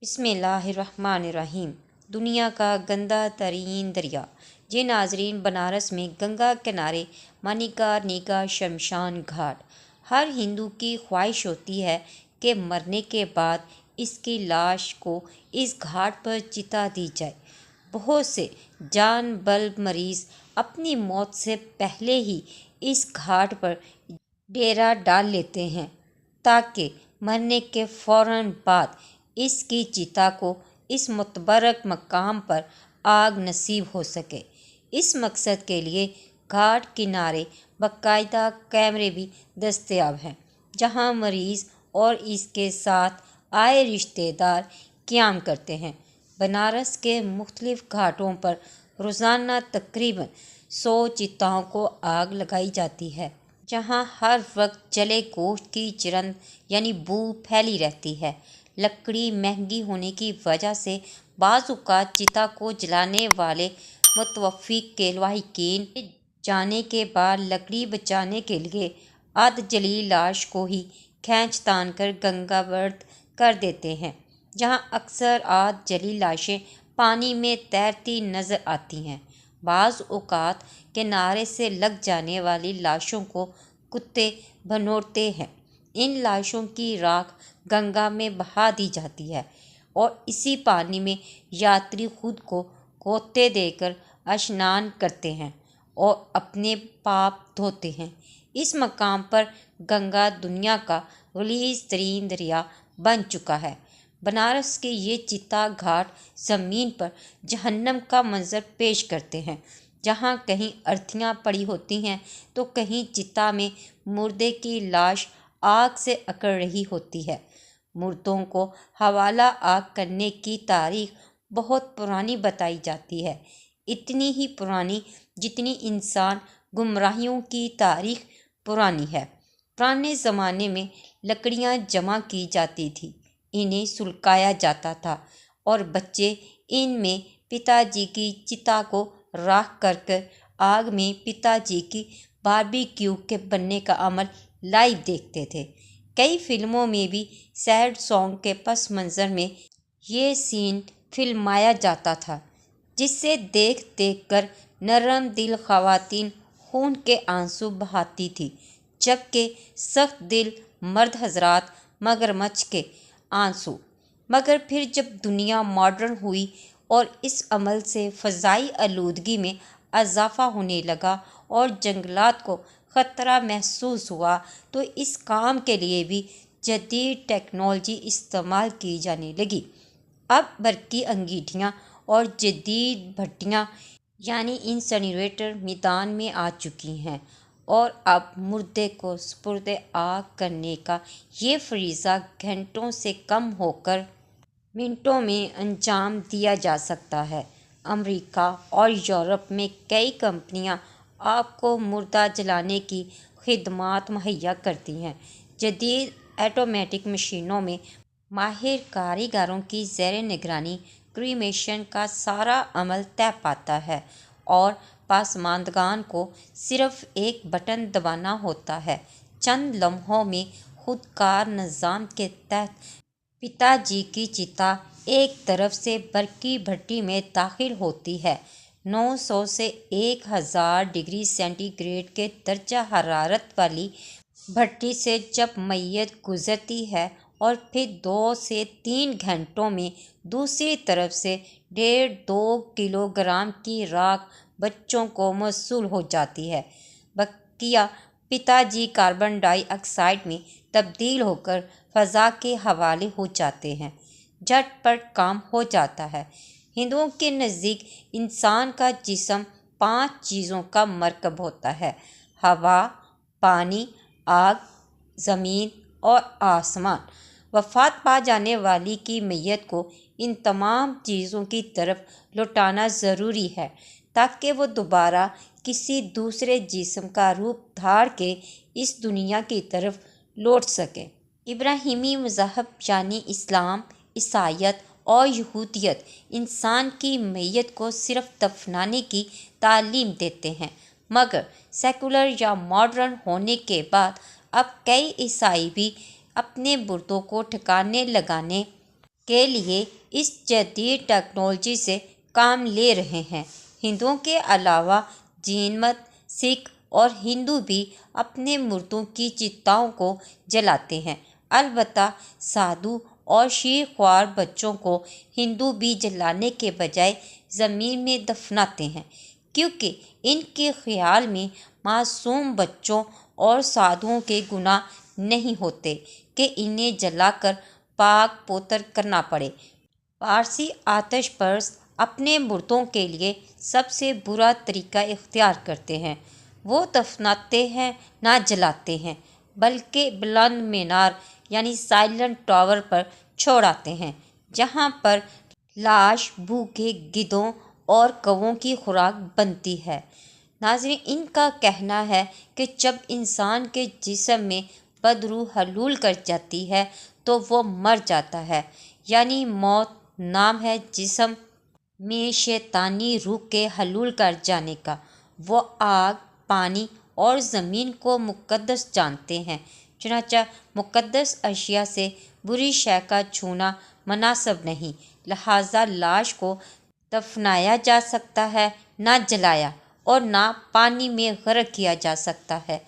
بسم اللہ الرحمن الرحیم۔ دنیا کا گندا ترین دریا۔ جی ناظرین، بنارس میں گنگا کنارے منیکارنیکا شمشان گھاٹ۔ ہر ہندو کی خواہش ہوتی ہے کہ مرنے کے بعد اس کی لاش کو اس گھاٹ پر چتا دی جائے۔ بہت سے جان بلب مریض اپنی موت سے پہلے ہی اس گھاٹ پر ڈیرا ڈال لیتے ہیں تاکہ مرنے کے فوراً بعد اس کی چتا کو اس متبرک مقام پر آگ نصیب ہو سکے۔ اس مقصد کے لیے گھاٹ کنارے باقاعدہ کیمرے بھی دستیاب ہیں جہاں مریض اور اس کے ساتھ آئے رشتہ دار قیام کرتے ہیں۔ بنارس کے مختلف گھاٹوں پر روزانہ تقریباً 100 چتاؤں کو آگ لگائی جاتی ہے، جہاں ہر وقت جلے گوشت کی چرند بو پھیلی رہتی ہے۔ لکڑی مہنگی ہونے کی وجہ سے بعض اوقات چتا کو جلانے والے متوفی کے لواحقین جانے کے بعد لکڑی بچانے کے لیے ادھ جلی لاش کو ہی کھینچ تان کر گنگا ورد کر دیتے ہیں، جہاں اکثر آدھ جلی لاشیں پانی میں تیرتی نظر آتی ہیں۔ بعض اوقات کنارے سے لگ جانے والی لاشوں کو کتے بھنورتے ہیں۔ ان لاشوں کی راکھ گنگا میں بہا دی جاتی ہے اور اسی پانی میں یاتری خود کو غوطے دے کر اشنان کرتے ہیں اور اپنے پاپ دھوتے ہیں۔ اس مقام پر گنگا دنیا کا غلیظ ترین دریا بن چکا ہے۔ بنارس کے یہ چتا گھاٹ زمین پر جہنم کا منظر پیش کرتے ہیں، جہاں کہیں ارتھیاں پڑی ہوتی ہیں تو کہیں چتا میں مردے کی لاش آگ سے اکڑ رہی ہوتی ہے۔ مردوں کو حوالہ آگ کرنے کی تاریخ بہت پرانی بتائی جاتی ہے، اتنی ہی پرانی جتنی انسان گمراہیوں کی تاریخ پرانی ہے۔ پرانے زمانے میں لکڑیاں جمع کی جاتی تھیں، انہیں سلگایا جاتا تھا اور بچے ان میں پتا جی کی چتا کو راکھ کر آگ میں پتا جی کی باربیکیو کے بننے کا عمل لائیو دیکھتے تھے۔ کئی فلموں میں بھی سیڈ سانگ کے پس منظر میں یہ سین فلمایا جاتا تھا، جس سے دیکھ دیکھ کر نرم دل خواتین خون کے آنسو بہاتی تھیں، جبکہ سخت دل مرد حضرات مگرمچھ کے آنسو۔ مگر پھر جب دنیا ماڈرن ہوئی اور اس عمل سے فضائی آلودگی میں اضافہ ہونے لگا اور جنگلات کو خطرہ محسوس ہوا تو اس کام کے لیے بھی جدید ٹیکنالوجی استعمال کی جانے لگی۔ اب برقی انگیٹھیاں اور جدید بھٹیاں انسنریٹر میدان میں آ چکی ہیں اور اب مردے کو سپرد آگ کرنے کا یہ فریضہ گھنٹوں سے کم ہو کر منٹوں میں انجام دیا جا سکتا ہے۔ امریکہ اور یورپ میں کئی کمپنیاں آپ کو مردہ جلانے کی خدمات مہیا کرتی ہیں۔ جدید آٹومیٹک مشینوں میں ماہر کاریگروں کی زیر نگرانی کریمیشن کا سارا عمل طے پاتا ہے اور پسماندگان کو صرف ایک بٹن دبانا ہوتا ہے۔ چند لمحوں میں خود کار نظام کے تحت پتا جی کی چتا ایک طرف سے برقی بھٹی میں داخل ہوتی ہے۔ 900 سے 1000 ڈگری سینٹی گریڈ کے درجہ حرارت والی بھٹی سے جب میت گزرتی ہے اور پھر 2 سے 3 گھنٹوں میں دوسری طرف سے 1.5-2 کلوگرام کی راکھ بچوں کو موصول ہو جاتی ہے۔ بقیہ پتا جی کاربن ڈائی آکسائیڈ میں تبدیل ہو کر فضا کے حوالے ہو جاتے ہیں۔ جھٹ پٹ کام ہو جاتا ہے۔ ہندوؤں کے نزدیک انسان کا جسم 5 چیزوں کا مرکب ہوتا ہے: ہوا، پانی، آگ، زمین اور آسمان۔ وفات پا جانے والی کی میت کو ان تمام چیزوں کی طرف لوٹانا ضروری ہے تاکہ وہ دوبارہ کسی دوسرے جسم کا روپ دھار کے اس دنیا کی طرف لوٹ سکے۔ ابراہیمی مذہب اسلام، عیسائیت اور یہودیت انسان کی میت کو صرف دفنانے کی تعلیم دیتے ہیں، مگر سیکولر یا ماڈرن ہونے کے بعد اب کئی عیسائی بھی اپنے مردوں کو ٹھکانے لگانے کے لیے اس جدید ٹیکنالوجی سے کام لے رہے ہیں۔ ہندوؤں کے علاوہ جین مت، سکھ اور ہندو بھی اپنے مردوں کی چتاؤں کو جلاتے ہیں۔ البتہ سادھو اور شیر خوار بچوں کو ہندو بھی جلانے کے بجائے زمین میں دفناتے ہیں، کیونکہ ان کے خیال میں معصوم بچوں اور سادھوؤں کے گناہ نہیں ہوتے کہ انہیں جلا کر پاک پوتر کرنا پڑے۔ پارسی آتش پرست اپنے مردوں کے لیے سب سے برا طریقہ اختیار کرتے ہیں۔ وہ دفناتے ہیں نہ جلاتے ہیں، بلکہ بلند مینار یعنی سائلنٹ ٹاور پر چھوڑاتے ہیں، جہاں پر لاش بھوکے گدھوں اور کووں کی خوراک بنتی ہے۔ ناظرین، ان کا کہنا ہے کہ جب انسان کے جسم میں بدروح حلول کر جاتی ہے تو وہ مر جاتا ہے، یعنی موت نام ہے جسم میں شیطانی روح کے حلول کر جانے کا۔ وہ آگ، پانی اور زمین کو مقدس جانتے ہیں، چنانچہ مقدس اشیاء سے بری شے کا چھونا مناسب نہیں، لہٰذا لاش کو دفنایا جا سکتا ہے، نہ جلایا اور نہ پانی میں غرق کیا جا سکتا ہے۔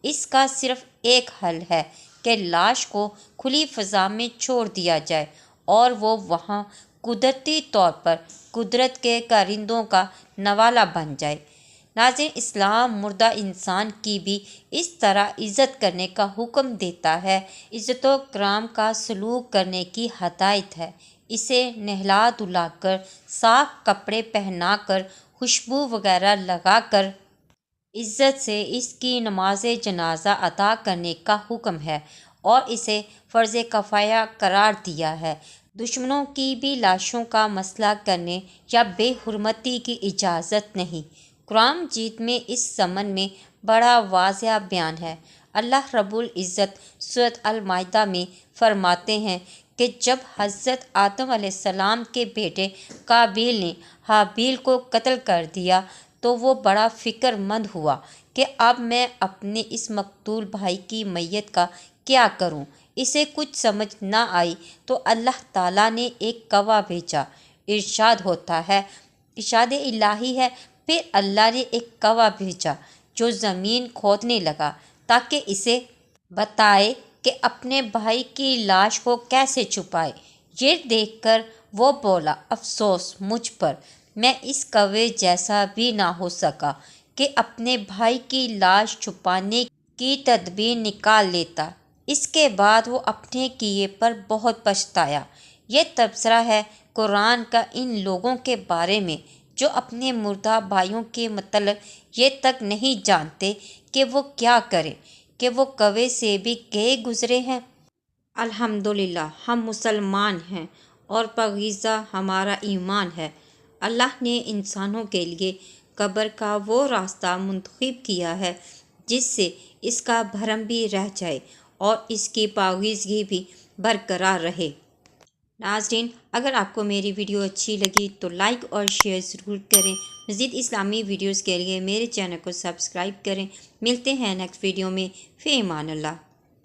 اس کا صرف ایک حل ہے کہ لاش کو کھلی فضا میں چھوڑ دیا جائے اور وہ وہاں قدرتی طور پر قدرت کے کارندوں کا نوالہ بن جائے۔ ناظرین، اسلام مردہ انسان کی بھی اس طرح عزت کرنے کا حکم دیتا ہے۔ عزت و کرام کا سلوک کرنے کی ہدایت ہے۔ اسے نہلا دھلا کر، صاف کپڑے پہنا کر، خوشبو وغیرہ لگا کر عزت سے اس کی نماز جنازہ ادا کرنے کا حکم ہے اور اسے فرض کفایہ قرار دیا ہے۔ دشمنوں کی بھی لاشوں کا مسئلہ کرنے یا بے حرمتی کی اجازت نہیں۔ قرآن مجید میں اس ضمن میں بڑا واضح بیان ہے۔ اللہ رب العزت سورۃ المائدہ میں فرماتے ہیں کہ جب حضرت آدم علیہ السلام کے بیٹے قابیل نے حابیل کو قتل کر دیا تو وہ بڑا فکر مند ہوا کہ اب میں اپنے اس مقتول بھائی کی میت کا کیا کروں۔ اسے کچھ سمجھ نہ آئی تو اللہ تعالیٰ نے ایک گواہ بھیجا۔ ارشاد ہوتا ہے، ارشاد الہی ہے، پھر اللہ نے ایک گواہ بھیجا جو زمین کھودنے لگا تاکہ اسے بتائے کہ اپنے بھائی کی لاش کو کیسے چھپائے۔ یہ دیکھ کر وہ بولا، افسوس مجھ پر، میں اس کوے جیسا بھی نہ ہو سکا کہ اپنے بھائی کی لاش چھپانے کی تدبیر نکال لیتا۔ اس کے بعد وہ اپنے کیے پر بہت پچھتایا۔ یہ تبصرہ ہے قرآن کا ان لوگوں کے بارے میں جو اپنے مردہ بھائیوں کے متعلق یہ تک نہیں جانتے کہ وہ کیا کریں، کہ وہ کوے سے بھی گئے گزرے ہیں۔ الحمدللہ ہم مسلمان ہیں اور پاکیزہ ہمارا ایمان ہے۔ اللہ نے انسانوں کے لیے قبر کا وہ راستہ منتخب کیا ہے جس سے اس کا بھرم بھی رہ جائے اور اس کی پاکیزگی بھی برقرار رہے۔ ناظرین، اگر آپ کو میری ویڈیو اچھی لگی تو لائک اور شیئر ضرور کریں۔ مزید اسلامی ویڈیوز کے لیے میرے چینل کو سبسکرائب کریں۔ ملتے ہیں نیکسٹ ویڈیو میں، فی امان اللہ۔